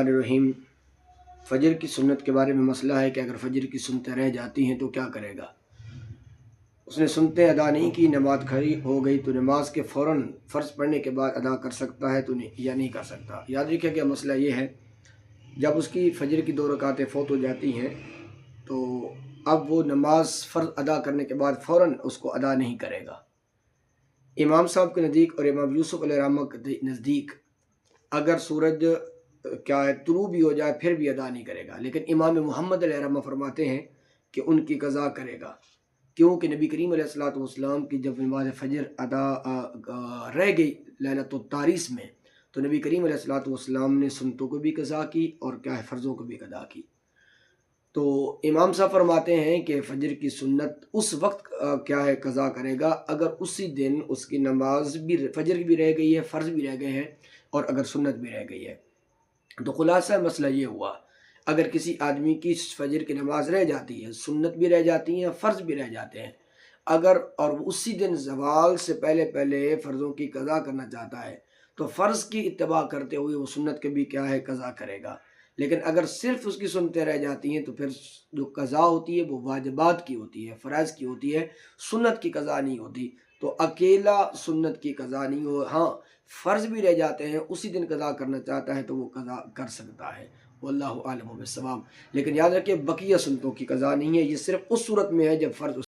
الرحیم فجر کی سنت کے بارے میں مسئلہ ہے کہ اگر فجر کی سنتیں رہ جاتی ہیں تو کیا کرے گا۔ اس نے سنتیں ادا نہیں کی، نماز کھڑی ہو گئی تو نماز کے فوراً فرض پڑھنے کے بعد ادا کر سکتا ہے تو یا نہیں کر سکتا۔ یاد رکھیں کہ مسئلہ یہ ہے، جب اس کی فجر کی 2 رکعتیں فوت ہو جاتی ہیں تو اب وہ نماز فرض ادا کرنے کے بعد فوراً اس کو ادا نہیں کرے گا۔ امام صاحب کے نزدیک اور امام یوسف علیہ الرحمہ کے نزدیک اگر سورج طلوع بھی ہو جائے پھر بھی ادا نہیں کرے گا، لیکن امام محمد علیہ الرحمہ فرماتے ہیں کہ ان کی قضا کرے گا، کیونکہ نبی کریم علیہ السلام کی جب نماز فجر ادا رہ گئی لیلۃ التاریس میں تو نبی کریم علیہ السلام نے سنتوں کو بھی قضا کی اور فرضوں کو بھی ادا کی۔ تو امام صاحب فرماتے ہیں کہ فجر کی سنت اس وقت قضا کرے گا اگر اسی دن اس کی نماز بھی فجر بھی رہ گئی ہے، فرض بھی رہ گئے ہیں اور اگر سنت بھی رہ گئی ہے۔ تو خلاصہ مسئلہ یہ ہوا، اگر کسی آدمی کی فجر کی نماز رہ جاتی ہے، سنت بھی رہ جاتی ہیں، فرض بھی رہ جاتے ہیں، اور اسی دن زوال سے پہلے فرضوں کی قضا کرنا چاہتا ہے تو فرض کی اتباع کرتے ہوئے وہ سنت کے بھی قضا کرے گا۔ لیکن اگر صرف اس کی سنتیں رہ جاتی ہیں تو پھر جو قضا ہوتی ہے وہ واجبات کی ہوتی ہے، فرائض کی ہوتی ہے، سنت کی قضا نہیں ہوتی۔ تو اکیلا سنت کی قضا نہیں ہو، ہاں فرض بھی رہ جاتے ہیں، اسی دن قضا کرنا چاہتا ہے تو وہ قضا کر سکتا ہے، واللہ اعلم بالصواب۔ لیکن یاد رکھیں بقیہ سنتوں کی قضا نہیں ہے، یہ صرف اس صورت میں ہے جب فرض